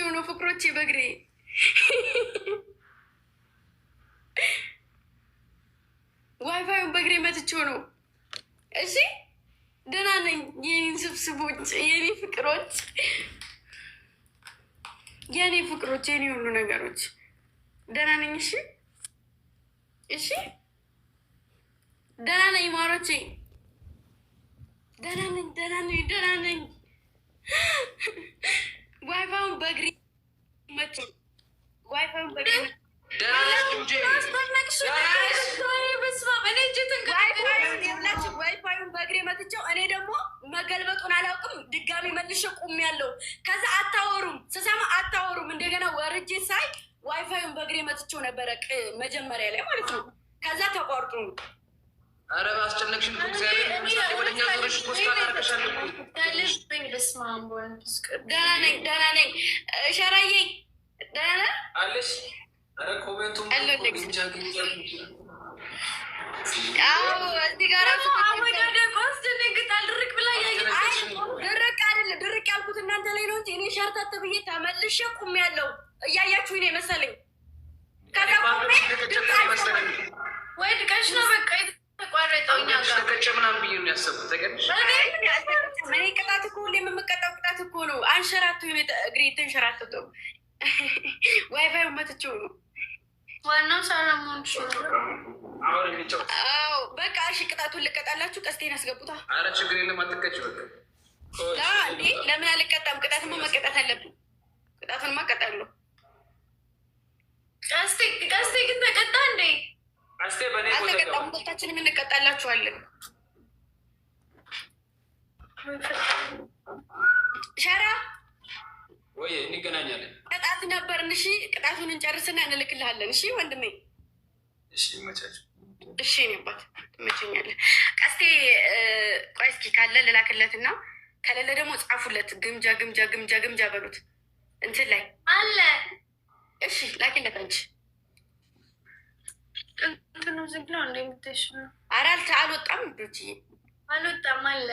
ሆኖ ፍቅሮቼ በእግሬ ዋይፋዩን በእግሬ መትቼው ነው። እሺ ደህና ነኝ የኔ ስብስቦች፣ የኔ ፍቅሮች፣ የኔ ፍቅሮች፣ የኔ ሁሉ ነገሮች ደህና ነኝ። እሺ እሺ ደህና ነኝ ማሮቼ፣ ደህና ነኝ፣ ደህና ነኝ፣ ደህና ነኝ። ዋይፋዩን በእግሬ መትቼው ዋይፋዩን በእግሬ ዋይፋዩን በእግሬ መትቼው እኔ ደግሞ መገልበጡን አላውቅም። ድጋሚ መልሼ ቁሜያለሁ። ከዛ አታወሩም፣ ስሰማ አታወሩም። እንደገና ወርጄ ሳይ ዋይፋዩን በእግሬ መትቼው ነበረ መጀመሪያ ላይ ማለት ነው። ከዛ ተቋርጡ። አረ አስጨነቅሽን እኮ እግዚአብሔር። ወደኛ ዞረሽ ፖስታ ታርቀሻለሁ። ደህና ነኝ፣ ደህና ነኝ። ሸራዬ ደህና ነህ አለሽ? አረ ኮሜንቱም ግንጃ ግንጃ እዚህ ጋር አስደነግጣል። ድርቅ ብላ ድርቅ አይደለም፣ ድርቅ ያልኩት እናንተ ላይ ነው እንጂ እኔ ሸርተት ብዬ ተመልሼ ቁሜያለሁ። እያያችሁኝ ነው የመሰለኝ። ከዛ ቁሜ ወይ ድቀሽ ነው በቃ የተቋረጠው። እኛ ጋር ተቀጨ ምናምን ብዬ ነው ያሰብኩት። ተገድሽ እኔ ቅጣት እኮ ሁሌ የምቀጣው ቅጣት እኮ ነው። አንሸራቱ እግሬ ተንሸራተቶ ዋይፋዩ መትቼው ነው። ዋናው ሰላሙን በቃ እሺ፣ ቅጣቱን ልቀጣላችሁ። ቀስቴን አስገቡታ። አረ ችግር የለም አትቀጭ። በቃ እንዴ ለምን አልቀጣም? ቅጣትማ መቀጣት አለብን። ቅጣቱን ማቀጣለሁ። ቀስቴ ግን ተቀጣ እንዴ? አልተቀጣም። ሁለታችንም እንቀጣላችኋለን። ሸራ ወይ እንገናኛለን። ቅጣት ነበርን። እሺ ቅጣቱን እንጨርስና እንልክልሃለን። እሺ ወንድሜ። እሺ ይመቻችሁ። እሺ እኔ አባት ትመቸኛለህ። ቀስቴ ቆይ እስኪ ካለ ልላክለትና ከሌለ ደግሞ ጻፉለት። ግምጃ ግምጃ ግምጃ ግምጃ በሉት እንትን ላይ አለ። እሺ ላኪለት አንቺ። እንትኑ ዝግ ነው እንደ የምትሽ ኧረ አልወጣም። ዶች አልወጣም አለ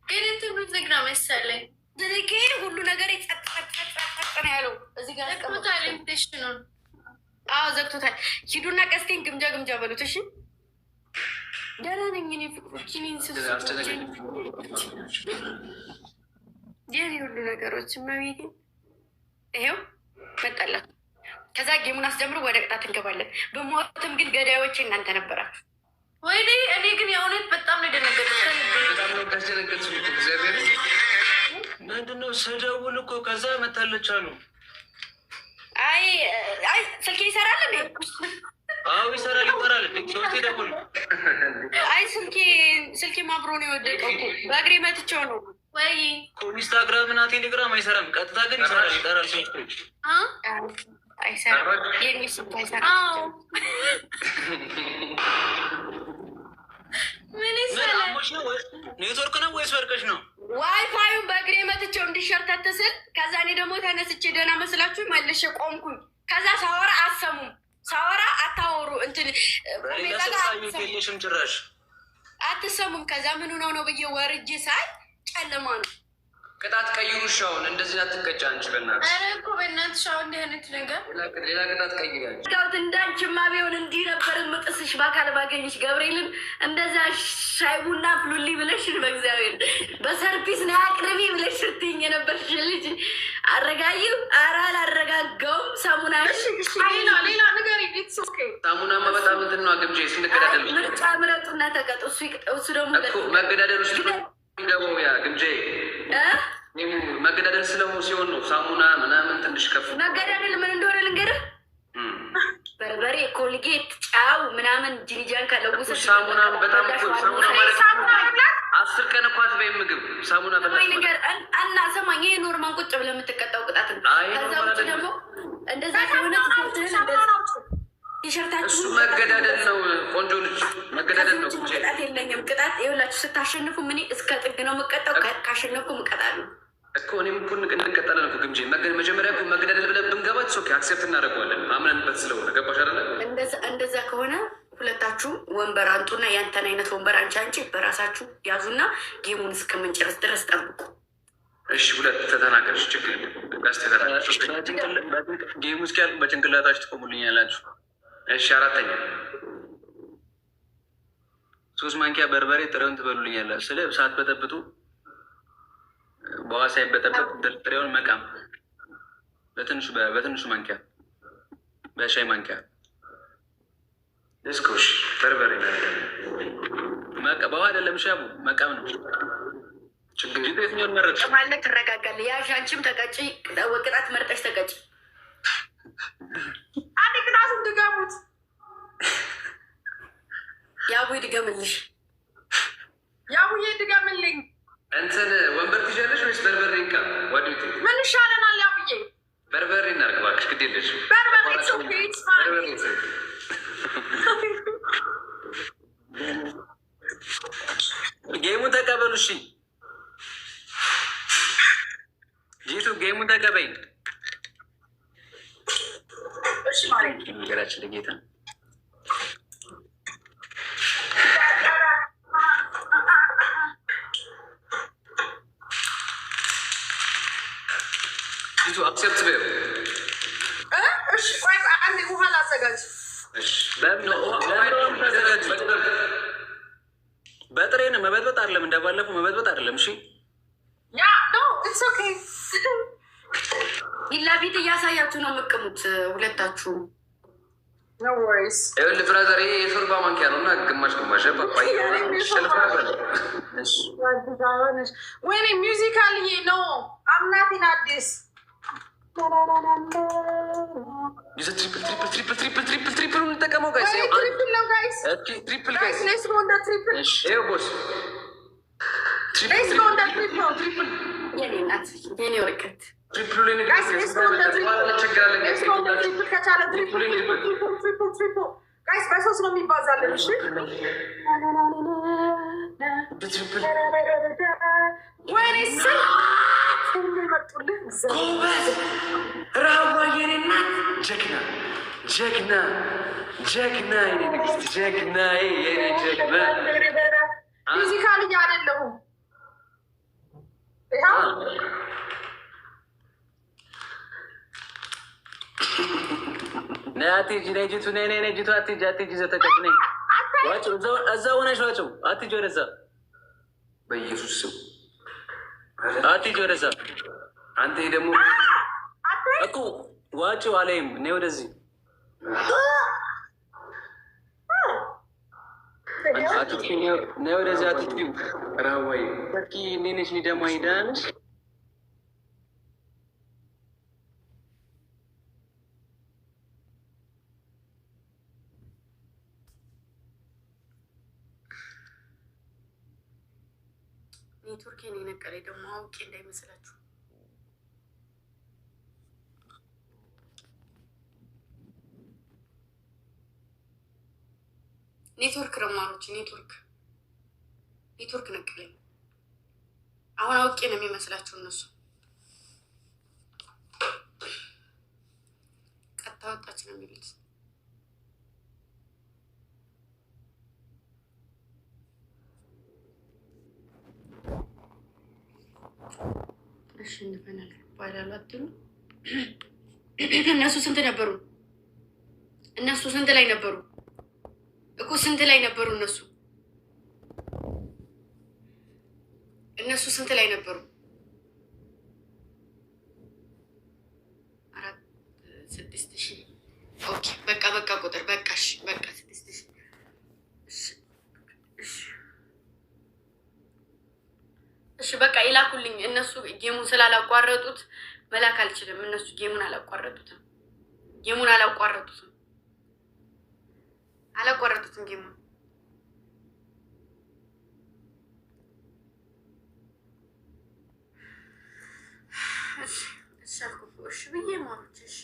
ግን እንትኑ ዝግ ነው መሰለኝ። ዝግ ሁሉ ነገር ጸጥ ነው ያለው። እዚህ ጋር ዘግቶታል። ኢንቪቴሽኑን ዘግቶታል። ሂዱና ቀስቴን ግምጃ ግምጃ በሉት። እሺ ደህና ነኝ እኔ ፍቅሮች፣ የኔ ሁሉ ነገሮች መቤቴ ይሄው መጣላት። ከዛ ጌሙን አስጀምሮ ወደ ቅጣት እንገባለን። በሞትም ግን ገዳዮቼ እናንተ ነበራችሁ። ወይኔ እኔ ግን የእውነት በጣም ነው የደነገጥኩት። በጣም ነው ያስደነገጥኩት። እግዚአብሔር ምንድነው ስደውል እኮ ከዛ መታለች አሉ። አይ ስልኬ ይሰራል እንዴ? አዎ ይሰራል። ይጠራል ሶስቴ ደውል። አይ ስልኬ ማብሮ ነው የወደቀው እኮ በእግሬ መትቼው ነው። ወይ ኢንስታግራም እና ቴሌግራም አይሰራም። ቀጥታ ግን ይሰራል። ይጠራል ሶስቶች አይሰራም። የኔ ስልክ አይሰራም። ምን ይሰራል? ኔትወርክ ነው ወይስ ወርቀሽ ነው? ዋይፋዩን በእግሬ መትቼው እንዲሸርተት ስል ከዛ እኔ ደግሞ ተነስቼ ደህና መስላችሁ መልሼ ቆምኩኝ። ከዛ ሳወራ አሰሙም፣ ሳወራ አታወሩ እንትን የለሽም ጭራሽ አትሰሙም። ከዛ ምን ሆነው ነው ብዬ ወርጄ ሳይ ጨለማ ነው። ቅጣት ቀይሩ። ሻውን እንደዚህ አትቀጫ አንቺ በእናትሽ። ኧረ እኮ በእናትሽ ሻው እንዲህ አይነት ነገር ሌላ ቅጣት ቀይሪ አንቺ። እንዳንቺማ ቢሆን እንዲህ ነበር የምጥስሽ በአካል ባገኝሽ። ገብርኤልን እንደዛ ሻይ ቡና ፍሉልኝ ብለሽ በእግዚአብሔር በሰርቪስ ነው አቅርቢ ብለሽ ስትይኝ የነበርሽ ልጅ አረጋዩ። ኧረ አላረጋጋውም። ሳሙና ሌላ ነገር ሳሙናማ በጣም እንትን ነው። ግምጄ ስንገዳደል ምርጫ ምረጡና ተቀጡ። እሱ ደግሞ መገዳደል ውስጥ ገባው። ያ ግምጄ መገዳደል ሲሆን ነው። ሳሙና ምናምን ትንሽ ከፍ መገዳደል ምን እንደሆነ ልንገርህ። በርበሬ፣ ኮልጌት፣ ጫው ምናምን ጂኒጃን ከለውሰ ሳሙና በጣም ሳሙና ማለት 10 ቀን እኮ አትበይም ምግብ ሳሙና ነገር እና ሰማኝ። ይሄ ኖርማን ቁጭ ብለህ የምትቀጣው ቅጣት ነው። ከዛ ውጭ ደግሞ እንደዛ ከሆነ ቲሸርታችሁ እሱ መገዳደል ነው። ቆንጆ ልጅ መገዳደል ነው። ቅጣት የለኝም። ቅጣት ይኸውላችሁ ስታሸንፉ ምን እስከ ጥግ ነው የምቀጣው። ካሸነፍኩ እቀጣለሁ እኮ እኔም እኮ እንቀጣለን እኮ ግምጄ። መጀመሪያ እኮ መገዳደል ብለን ብንገባ ኦኬ አክሴፕት እናደርገዋለን። አምነንበት ስለሆነ ገባሽ አይደለ? እንደዛ ከሆነ ሁለታችሁ ወንበር አንጡና ያንተን አይነት ወንበር አንቺ በራሳችሁ ያዙና ጌሙን እስከምንጨርስ ድረስ ጠብቁ። እሺ ሁለት ተተናገርሽ ችግር ጌሙ እስኪያልቅ በጭንቅላታችሁ ትቆሙልኛላችሁ። እሺ አራተኛ 3 ማንኪያ በርበሬ ጥሬውን ትበሉልኛላችሁ። ስለ ሳትበጠብጡ በውሃ ሳይበጠበጥ ጥሬውን መቃም በትንሹ ማንኪያ በሻይ ማንኪያ እስኮሽ በርበሬ በውሃ አይደለም ሻቡ መቃም ነው። ችግር የትኛውን መረጥ ማለት ትረጋጋለህ። ያዥ አንቺም ተቀጭ፣ ቅጣት መርጠሽ ተቀጭ። አንድ ቅጣቱን ድገሙት። ያቡ ድገምልሽ። ያቡዬ ድገምልኝ። እንትን ወንበር ትይዣለሽ ወይስ በርበሬ እንካ? ዋዲት ምን ይሻለናል? ያቡዬ በርበሬ እናድርግ እባክሽ። ግድ የለሽ ጌሙን ተቀበሉ። እሺ ጂቱ ጌሙን ተቀበይ። ነገራችን ለጌታ ጂቱ አክሴፕት በይው። እሺ ቆይ አንዴ ውሃ ላዘጋጅ። በጥሬ ነው መበጥበጥ አይደለም፣ እንደባለፈው መበጥበጥ አይደለም። እሺ ያ ኖ ኢትስ ኦኬ። ኢላቢት እያሳያችሁ ነው የምትቀሙት ሁለታችሁ። ኖ ወሪስ። ይኸውልህ ብራዘር ይሄ የሾርባ ማንኪያ ነው እና ግማሽ ወይኔ ሚውዚካልዬ ነው አምናቲን አዲስ ትሪፕል እንጠቀመው ጋይስ። ትሪፕል ነው ጋይስ። ትሪፕል ጋይስ ሌትስ ጎ ኦን ዘ ትሪፕል። ይኸው ቦስ ሌትስ ጎ ኦን ዘ ትሪፕል። የኔ እናት የኔ ወርቀት ትሪፕሉ ላይ ጋይስ ሌትስ ጎ ኦን ዘ ትሪፕል። ሌትስ ጎ ኦን ዘ ትሪፕል ከቻለ ትሪፕል ጋይስ በሶስት ነው የሚባዛለን። እሺ ወይኔ ስል መጡልህ ራዋ የኔ እናት ጀግና ጀግና ጀግና የኔ ንግስት ጀግና የኔ ጀግና። ፊዚካል አይደለሁም። ነይ አትሂጂ፣ ነይ ጂቱ ነይ ነይ ጂቱ አትሂጂ አትሂጂ፣ ዘተቀጭ ነይ ዋጭው፣ እዛው ሆነሽ ዋጭው፣ አትሂጂ ወደዛ በኢየሱስ ስም አትሂጂ ወደዛ። አንተ ደግሞ እኮ ዋጭው አለይም ነይ ወደዚህ ነይ ወደዚህ አትሂጂ። ራዋይ በቂ ኔነሽ ኒደማ ሂዳንሽ ኔትወርኬን የነቀለኝ ደግሞ አውቄ እንዳይመስላችሁ። ኔትወርክ ረማሮች ኔትወርክ ነቀለኝ። አሁን አውቄ ነው የሚመስላችሁ እነሱ። ቀጥታ ወጣች ነው የሚሉት። አሸንፈናል ባላሉ አትሉ። እነሱ ስንት ነበሩ? እነሱ ስንት ላይ ነበሩ እኮ? ስንት ላይ ነበሩ? እነሱ ስንት ላይ ነበሩ? 6,000 ኦኬ። በቃ ቁጥር በቃሽ። በቃ 6,000 እሺ በቃ ይላኩልኝ። እነሱ ጌሙን ስላላቋረጡት መላክ አልችልም። እነሱ ጌሙን አላቋረጡትም ጌሙን። እሺ አልኩ እሺ ብዬ ማሩች። እሺ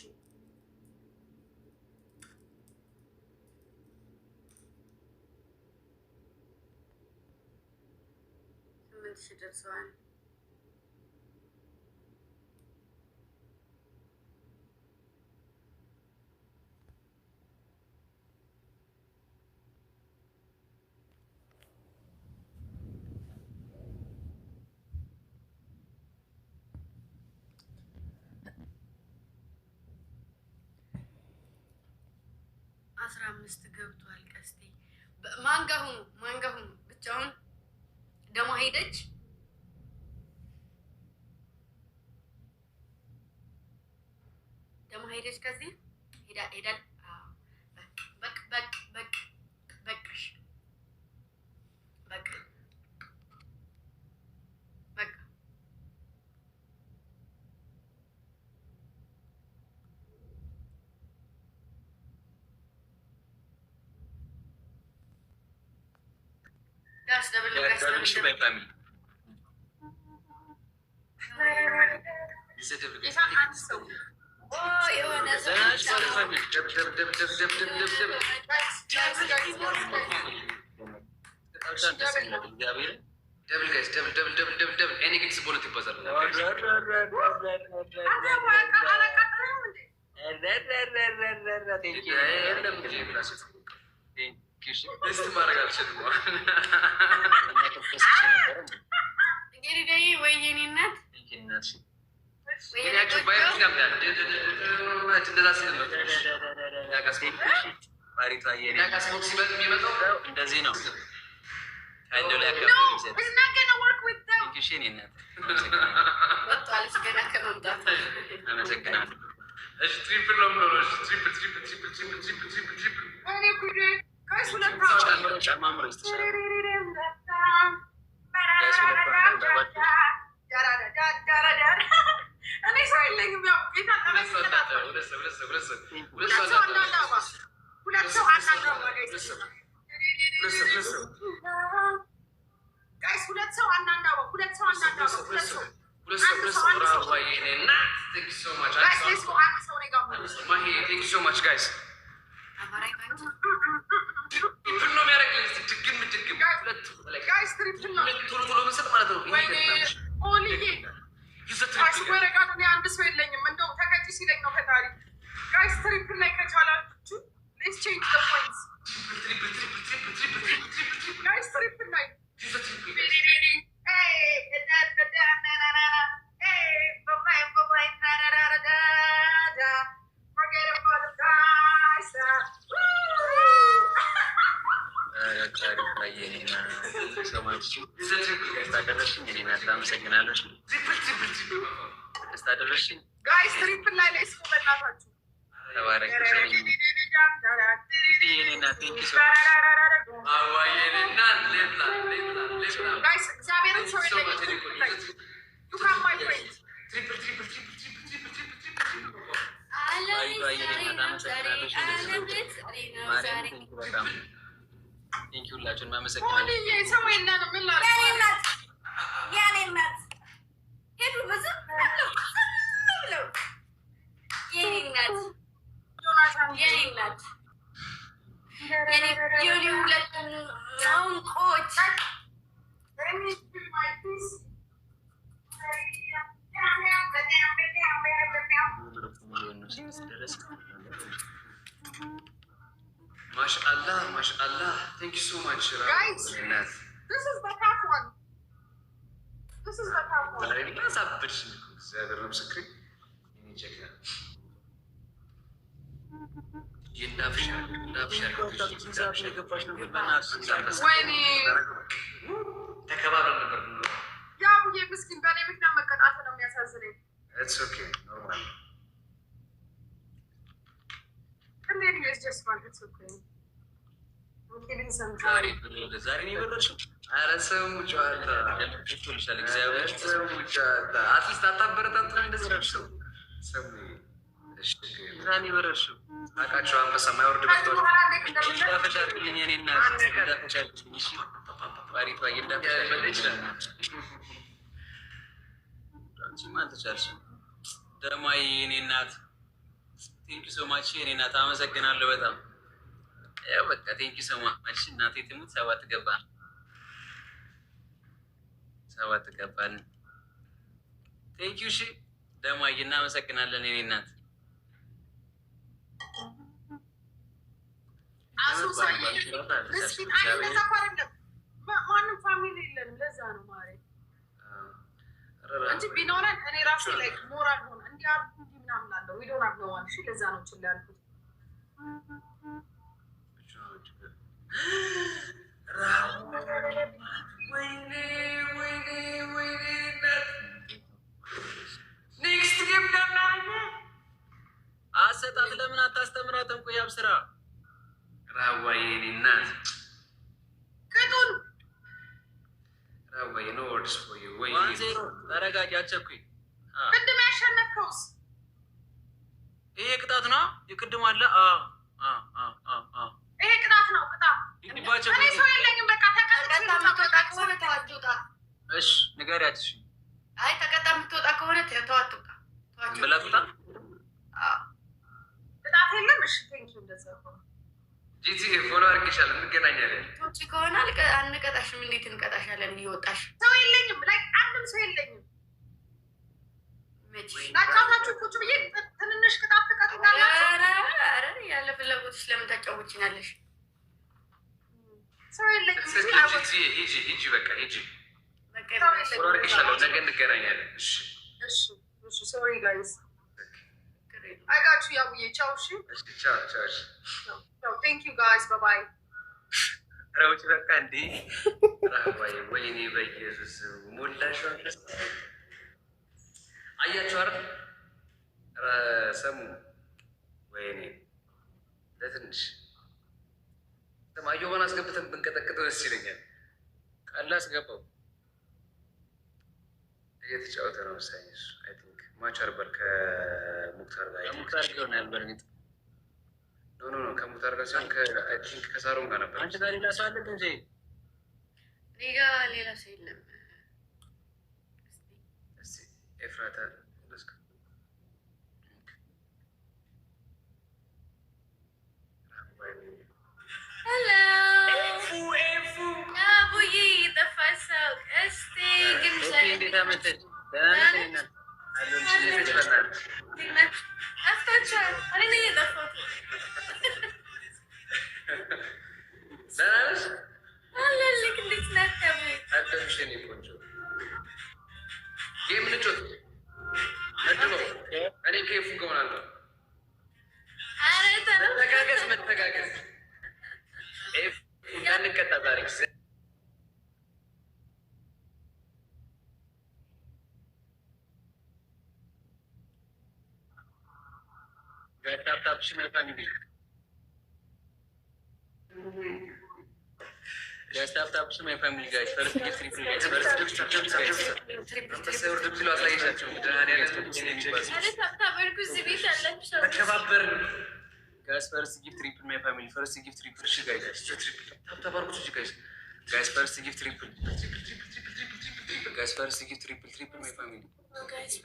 ደርሰዋል። 15 ገብቷል። ቀስቴ ማንጋሁኑ ብቻውን ደሞ ሄደች። ከዚህ ሄዳ በቃሽ በቃ That's double ship by family. Is it double ship? Oh, you want to say family. Double guys, double. Any kids bullet puzzle. This ማድረግ አልችልም። እንግዲህ ወይ የኔ እናት እንደዚህ ነው። ትሪፕል ነው የምኖረው። ትሪፕል Mashallah. Thank you so much. Guys, this is the top one. It's okay. Normal. And then it's just fun. It's okay. I'm giving some time. Thank you so much. አመሰግናለሁ በጣም ያው በቃ ቴንክ ዩ ሶ ማች እናቴ ትሙት ሰባት ገባን። ቴንክ ዩ እሺ ደማዬ እናመሰግናለን የኔ እናት። ማንም ፋሚሊ የለንም ለዛ ነው ማለት እንጂ ቢኖረን እኔ ራሴ ላይ ሞራል ሆነ እንዲያርጉ ምናምን አለው ዊዶን አግነዋል። እሺ ለዛ ነው ችላ ያልኩት። ኔክስት ጌም አሰጣት ለምን አታስተምራትም? ቆይ አብስራ ራዋዬ እኔ እናት ከቱን ራዋዬ ነው ወርድስ ፎር ዩ ወይ ዜሮ ተረጋጊ፣ አትቸኩይ። ቅድም ያሸነፍከውስ ይሄ ቅጣት ነው። የቅድም አለ ይሄ ቅጣት ነው። ቅጣት እኔ ሰው የለኝም። በቃ ተቀጣ የምትወጣ ከሆነ ተዋትወጣ። እሺ ንገሪያት። እሺ አይ ተቀጣ የምትወጣ ከሆነ ተዋትወጣ ብላ ትውጣ። ቅጣት የለም። እሺ ቴንኪው። እንደዛ ሆነ ጂጂ ፎሎ አድርጌሻለሁ። እንገናኛለን። ውጭ ከሆነ አንቀጣሽም። እንዴት እንቀጣሻለን? እየወጣሽ ሰው የለኝም። ላይ አንድም ሰው የለኝም። ናካታችሁ ቁጭ ብዬ ትንንሽ ቅጣት ትቀጡኛላችሁ። ኧረ ያለ ፍላጎትሽ ለምን ታጫውችኛለሽ? ሰው የለኝም። ሂጂ በቃ ሂጂ። ፎሎ አድርጌሻለሁ። ነገ እንገናኛለን። እሺ ሶሪ ጋይስ አይጋችሁ ያውዬ ቻው። እሺ ቻው ቴንክ ዩ ጋይስ ባይ ባይ። ረውጭ በቃ እንዴ ወይኔ በኢየሱስ ሞላሽ። አያችሁ አይደል ሰሙ ወይኔ ለትንሽ ሰማየሆን አስገብተን ብንቀጠቅጠው ደስ ይለኛል። ቃል አስገባው እየተጫወተ ነው ሳይንስ አይ ቲንክ ማች አርበል ከሙክታር ጋር ሙክታር ይሆናል። በእርግጥ ኖ ከሙክታር ጋር ሲሆን አይ ቲንክ ከሳሮን ጋር ነበር። አንቺ ጋር ሌላ ሰው አለ እንጂ እኔ ጋር ሌላ ሰው የለም። እስቲ ኤፍራታ ለስከ ሄሎ ኤፉ አቡዬ ጠፋሰው። እስቲ ግን እንዴት አመጣች? ደህና ነሽ? መተጋገዝ እንዳንቀጣ ዛሬ ታፕታፕሽ መልካም ጊዜ ታፕታፕሽ ማይ ፋሚሊ ጋይስ ፈርስት ጊፍት ትሪፕል ጋይስ ፈርስት ጊፍት ትሪፕል ማይ ፋሚሊ ፈርስት ጊፍት ትሪፕል እሺ ጋይስ ታፕታፕ አድርጉት እሺ ጋይስ ፈርስት ጊፍት ትሪፕል ጋይስ ፈርስት ጊፍት ትሪፕል ማይ ፋሚሊ ጋይስ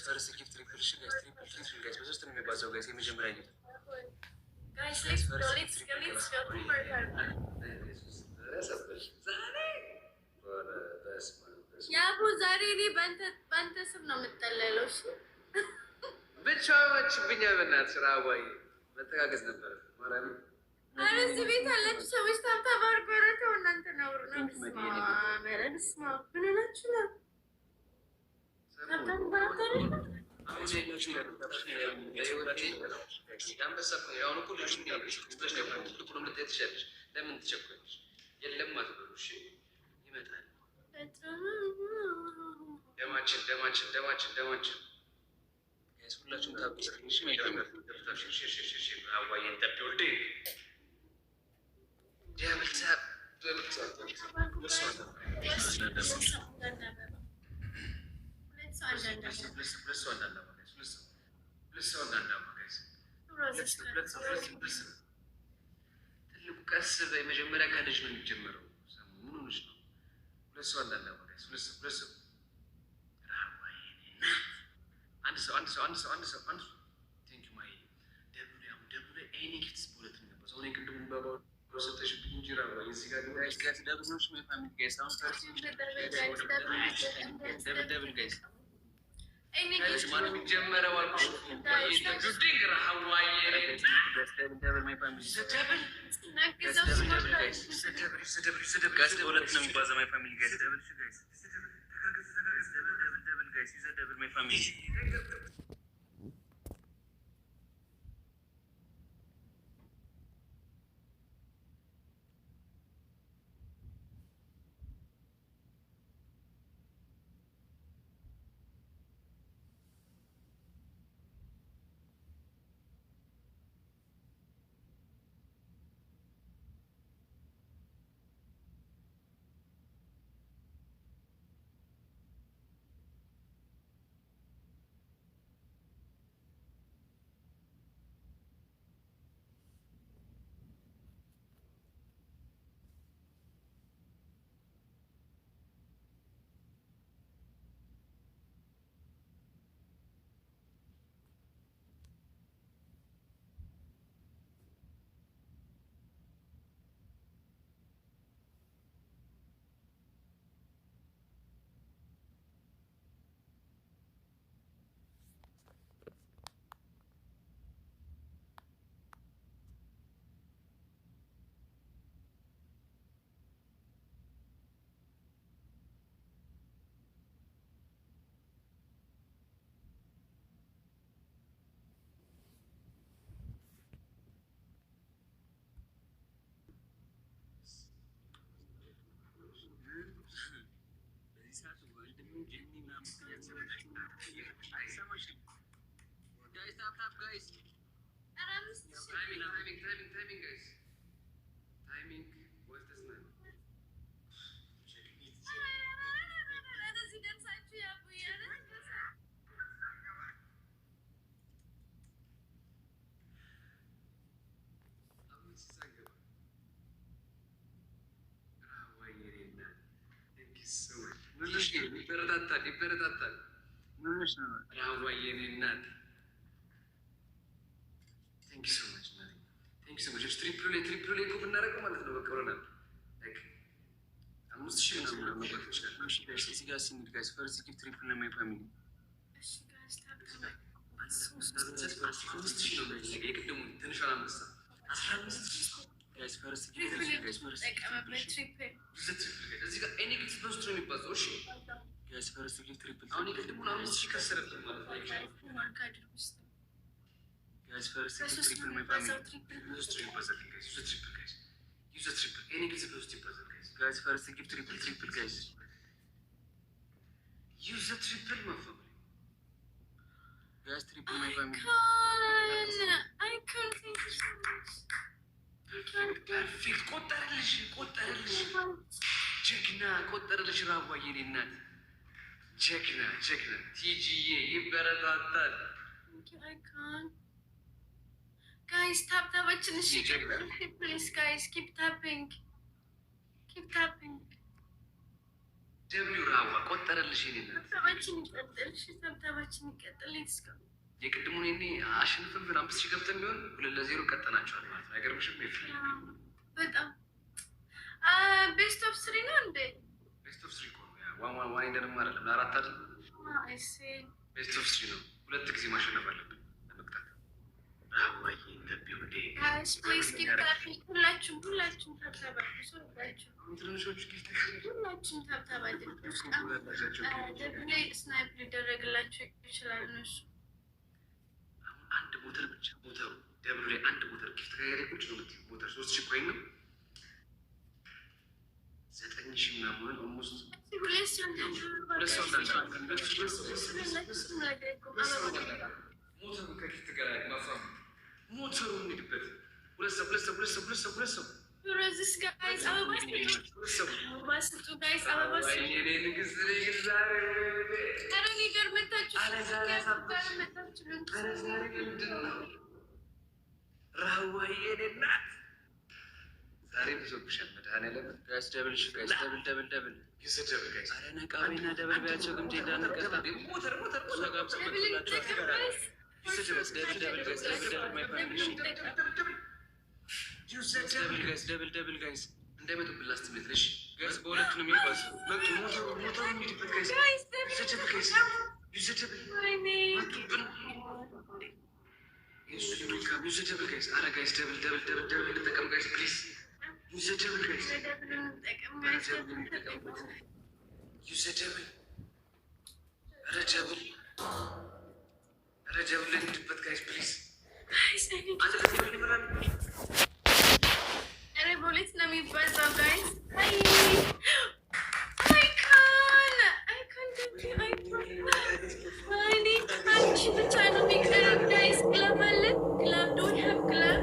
ፈርስት ጊፍት ትሪፕል እሺ ጋይስ ትሪፕል ጋይስ በሶስት ነው የሚባዛው ጋይስ የመጀመሪያ ጊፍት ያቡ ዛሬ እኔ በአንተ ስም ነው የምጠለለው። እሺ ብቻዎች ብኛ በናት ስራ ወይ መተጋገዝ ነበር ማለት ነው። አረ እዚህ ቤት ያላችሁ ሰዎች ታብታብ አድርጎ ረተው እናንተ ነውር ነው። ብስማ ምን ሆናችሁ ነው? ታብታብ ባታሪ ለምን ትቸኩያለሽ? የለም አትበሉ። ይመጣል ደማችን ሁላችሁም ትልቁ ቀስ በመጀመሪያ ከልጅ ነው የሚጀምረው። ምን ሆነሽ ነው? ሁለት ሰው አንድ ሰው ቴንክ ዩ ማይ ደብሉ ኤኒ ጊፍትስ በሁለት ነው የሚባለው። እኔ ቅድም ባባው ሰጠሽብኝ እንጂ ራባ የዚህ ጋር ደብሎች ፋሚሊ ጋይስ አሁን ደብል ጋይስ ማን የሚጀመረው አልኩሽ ዱዲንግ ረሃዋዬ ደብል ማይ ፋሚሊ ስደብ ጋይስ በሁለት ነው የሚባለው ማይ ፋሚሊ ጋይስ ደብል ጋይስ ደብል ማይ ፋሚሊ ይበረታታል። ራዋዬ የኔ እናት ትሪፕሉ ላይ እኮ ብናደርገው ማለት ነው። በቃ ብሎናል። 5,000 ምናምን መግባት ይችላል። እዚህ ጋር ስንል ጋይስ ፈርስት ጊፍት ትሪፕል ነው የማይፋሚሊ 5,000 ነው። የቅድሙ ትንሿ አንበሳ 15 ጋይስ ፈርስት ጊፍት እዚህ ጋር ኤኒ ጊፍት በውስጥ ነው የሚባዛው። እሺ ጋይስ ፈርስት ጊፍት ትሪፕል አሁን የቅድሙን 5,000 ከሰረብን ማለት ነው። ጋይስ ፈርስት ጊፍት ትሪፕል የማይፋሚሊ በውስጥ ነው የሚባዛው። ጋይስ ዩዘ ትሪፕል ኤኒ ጊፍት በውስጥ ይባዛል። ጋይስ ፈርስት ጊፍት ትሪፕል ጋይስ ዩዘ ትሪፕል ማፋሚሊ ጋይስ ትሪፕል ማይፋሚሊ ፐርፌክት ቆጠረልሽ ጀግና ቆጠረልሽ። ራዋዬ የኔ እናት ጀግና ቲጂዬ ይበረታታል። ጋይስ ታብታባችን እሺ ፕሊዝ ጋይስ ኪፕ ታፒንግ ደብሊው ራዋ ቆጠረልሽ የኔ እናት። ታብታባችን ይቀጥል። የቅድሙን ኔ አሸንፍን 5,000 ገብተን ቢሆን 2-0 ቀጠናቸዋል ማለት ነው። አይገርምሽም? በጣም ቤስት ኦፍ 3 ነው እንዴ? ቤስት ኦፍ 3 እኮ ነው። ዋን እንደንም አይደለም ለአራት አይደል? ቤስት ኦፍ 3 ነው። 2 ጊዜ ማሸነፍ አለብን ለመቅጣት። አዋይ እንደቢው እንዴ ጋይስ ፕሊዝ ኪፕ ታፒንግ። ሁላችሁም ታብታባችሁ ሰውላችሁ ትንሾቹ ጊፍት ሁላችሁም ታብታባችሁ። ደብሊው ስናይፕ ሊደረግላችሁ ይችላል እነሱ አንድ ሞተር ብቻ ሞተሩ ደብሉ ላይ አንድ ሞተር ጊፍት ከገሬ ቁጭ ነው። ሞተር 3,000 ኮይን ነው። 9,000 ምናምን ኦልሞስት ሞተሩ ከጊፍት ጋር ሞተሩ እንሂድበት። ሁለት ሰው ሮዚስ ጋይስ አበባ ስጡ ጋይስ አበባ ስጡ። ራዋዬ የኔ እናት ዛሬ ብዙብሻል። መድኃኒዓለም ጋይስ ደብል ኧረ ነቃቤና ደብል ቢያቸው ግምቴ እንዳንቀጣ ደብል ጋይስ እንዳይመጡብን ላስት ሜትር ጋይስ በሁለቱ ነው የሚባለው። ሞተሩ የሚሄድበት ጋይስ ዩዘደብል ጋይስ አረ ጋይስ ደብል እንጠቀም ጋይስ ፕሊዝ። ዩዘደብል ጋይስ ዩዘደብል ኧረ ደብል እንሂድበት ጋይስ ፕሊዝ። ኧረ በሁለት ነው የሚባዛው ጋይስ። ብቻ ነው የሚቀረው ጋይስ። ክለብ አለን። ክለብ ዶን ሀብ ክለብ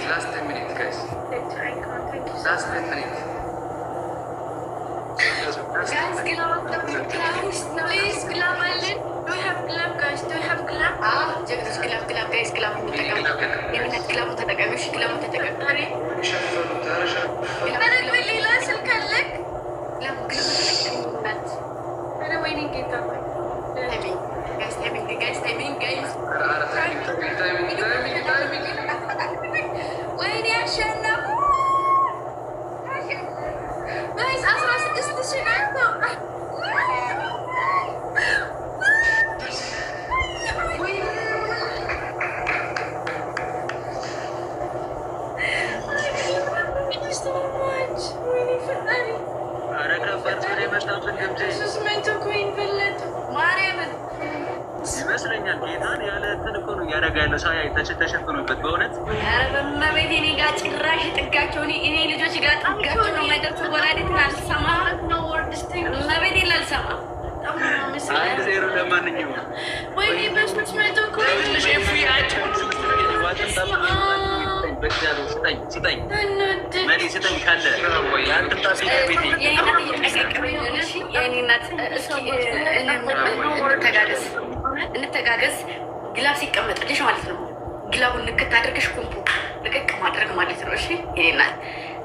Last 10 minutes, guys. ላስት ሚኒት guys glove allen do you have glove guys do you have glove just glove guys glove የምነት glove ተጠቀሚሽ glove ተጠቀሚ ማለት በሌላ ስልክ አለክ glove ተጠቀሚበት አረ ወይኔ ጌታ guys ወይኔ አሸናፊ guys asra sudist shinato ይመስለኛል ጌታን ያለ እንትን እኮ ነው እያደረገ ያለው ሰው ተሸፍኖበት በእውነት በመቤት እኔ ጋር ጭራሽ ጥጋቸው እኔ ልጆች ጋር ጥጋቸው ነው መደርሱ ወላዲት አልሰማ መቤት ላልሰማ 1-0 ለማንኛውም ወይኔ በስመ አብ ስጠኝ መሪ ስጠኝ ካለ እንተጋገዝ ግላብ ሲቀመጥልሽ ማለት ነው። ግላቡን ንክት አድርገሽ ኮምፖ ልቅቅ ማድረግ ማለት ነው። እሺ የኔ እናት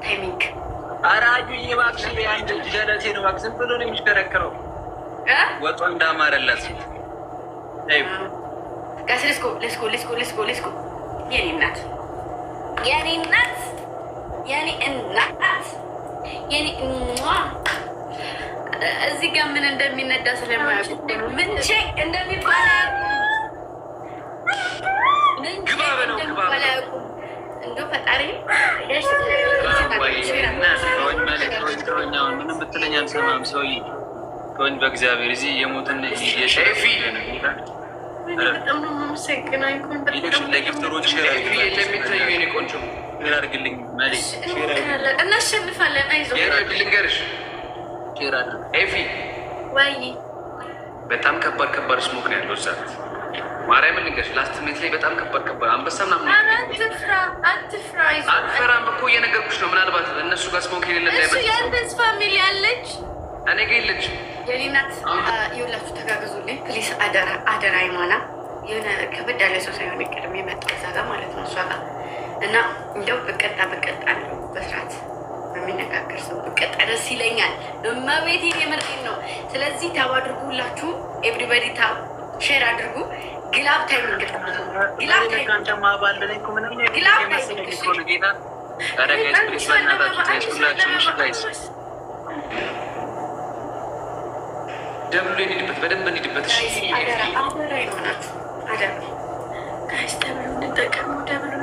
ታይሚንግ አራጁ እባክሽ አንድ ጀለሴ ነው እባክሽ ዝም ብሎ ነው የሚሽከረከረው ወጡ እንዳማረላት ጋስ ሌስኮ የኔ እናት እዚህ ጋር ምን እንደሚነዳ ስለማያውቁ ምን ቼክ እንደሚባል እንደው ፈጣሪ ምንም ብትለኝ አልሰማም። ሰውዬ ከወኝ በእግዚአብሔር እዚህ የሞትን የሸፊ በጣም ነው የማመሰግነው። ለጊፍተሮች ለሚታዩ የኔ ቆንጆ ሼር አድርግልኝ መልክ እናሸንፋለን። አይዞህ ልንገርሽ ሼር አድርግ ኤፊ ወይ በጣም ከባድ ስሞክ ነው ያለው እዛ ማርያምን ልንገርሽ ላስት ሚኒት ላይ በጣም ከባድ አንበሳ ምናምን አትፍራ አትፈራም እኮ እየነገርኩሽ ነው። ምናልባት እነሱ ጋር ስሞክ የሌለ እሱ ያንተስ ፋሚሊ አለች እኔ ጋር የለች የኔ እናት ይኸውላችሁ ተጋግዙልኝ ፕሊስ አደራ ይማና የሆነ ከበድ ያለ ሰው ሳይሆን ቅድም የመጣው እዛ ጋር ማለት ነው እሷ ጋር እና እንደው ብቀጣ ነው በስርዓት በሚነጋገር ሰው ብቀጣ ደስ ይለኛል። እመቤቴን የምርጤን ነው። ስለዚህ ታብ አድርጉ ሁላችሁ ኤቭሪባዲ ታብ ሼር አድርጉ። ግላብ ታይሚንግ ደብሎ እንሂድበት በደንብ እንሂድበት።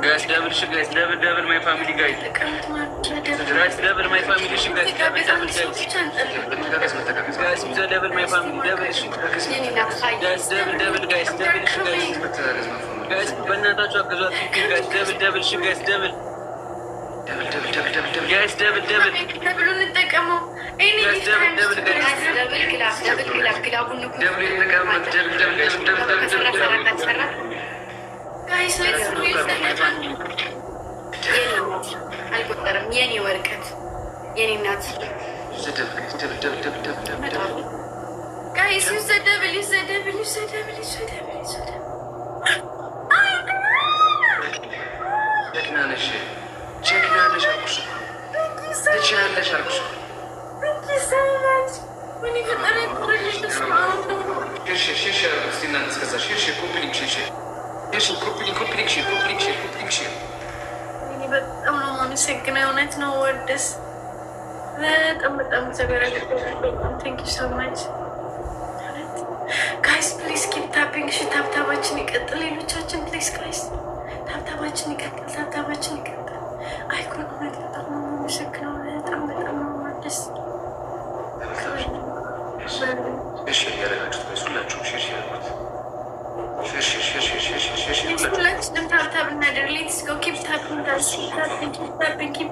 ጋይስ ደብል ማይ ፋሚሊ ጋይስ ደብል ማይ ፋሚሊ እሺ ጋይስ ደብል ማይ ፋሚሊ ደብል እሺ ደብል ጋይስ ደብል እሺ ጋይስ በእናታችሁ አግዟት ጋይስ ደብል እሺ ጋይስ ደብል ጋይስ ደብል ደብሉ እንጠቀመው አልቆጠርም። የኔ ወርቀት የኔ እናት ጋይስ ይዘደብል በጣም ነው የማመሰግነው። እውነት ነው ወርደስ በጣም ተበረከ። ቴንክ ዩ ሶ ማች ጋይስ ፕሊዝ ኪፕ ታፒንግ። እሺ ታብታባችን ይቀጥል። ሌሎቻችን ፕሊዝ ጋይስ ታብታባችን ይቀጥል። አይኮን እውነት በጣም ነው የማመሰግነው። በጣም ነው ወርደስ ሁላችንም ታብታብ እናድርግ። ሌትስ ጎ ኪፕ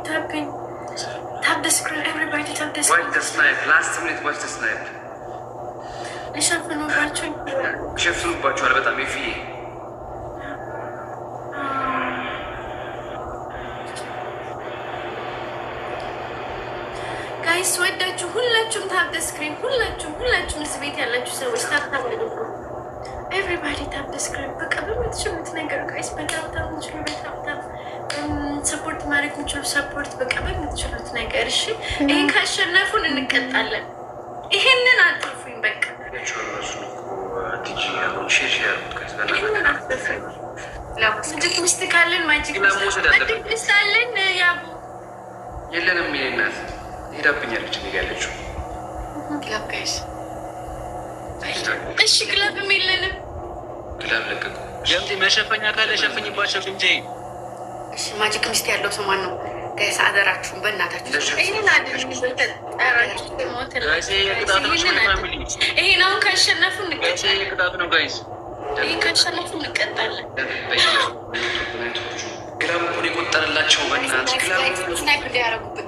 ታፒንግ ታፕ ዘ ስክሪን ኤቭሪባዲ ታፕ ዘ ስክሪን። ዋች ዘ ስናይፕ ላስት ሚኒት ዋች ዘ ስናይፕ ሸፍኑባቸዋል በጣም የፊዬ ጋይስ ወዳችሁ ሁላችሁም ታፕ ዘ ስክሪን ሁላችሁም እዚህ ቤት ያላችሁ ሰዎች ታፕ አድርጉ። ኤቭሪባዲ ታፕ ዘ ስክሪን በቃ በምትችሉት ነገር ጋይስ በጣም ታምችሉ በጣም ሰፖርት ማድረግ የምችሉ ሰፖርት በቃ በምትችሉት ነገር እሺ። ይሄን ካሸነፉን እንቀጣለን። ይሄንን አትርፉኝ በቃ ማጂክ ሚስት ካለን ማጂክ ሚስት አለን። ያቡ የለንም ይሄናት ሄዳብኛለች ያለችው ክለብ ጋይስ እሺ ክለብም የለንም። ክለብ ለቀቁ ገምቲ መሸፈኛ ካለ ሸፍኝባቸው እንጂ እሺ ማጂክ ሚስት ያለው ሰው ማን ነው ጋይስ? አደራችሁን በእናታችሁ ይሄን አድርጉ። ይሄን አሁን ካሸነፉ ነው ጋይስ ይሄን ካሸነፉ እንቀጣለን። ግላብ እኮ የቆጠረላቸው በእናትህ ስናይፕ ሊያደርጉብን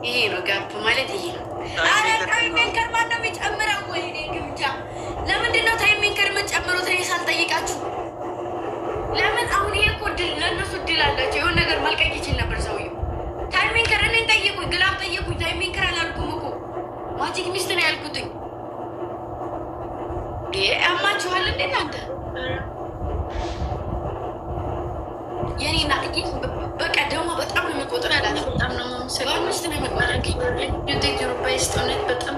ይሄ ነው ጋፕ ማለት ይሄ ነው። ታይም ሜከር ማነው የሚጨምረው? ወይ ግምጃ ለምንድን ነው ታይም ሜከር የምትጨምሩት? እኔ ሳልጠይቃችሁ ለምን? አሁን ይሄ እኮ ድል ለእነሱ ድል አላቸው። የሆነ ነገር መልቀቅ ይችል ነበር ሰውዬው። ታይም ሜከር እኔን ጠይቁኝ፣ ግላብ ጠይቁኝ። ታይም ሜከር አላልኩም እኮ ማጂክ ሚስት ነው ያልኩትኝ። አማችኋል እንዴ እናንተ? የኔና በቃ ደግሞ በጣም ነው የሚቆጥር ያላት በጣም ነው ምስል ነው የሚቆጥር ዩቴክ ዩሮፓ ስጦነት በጣም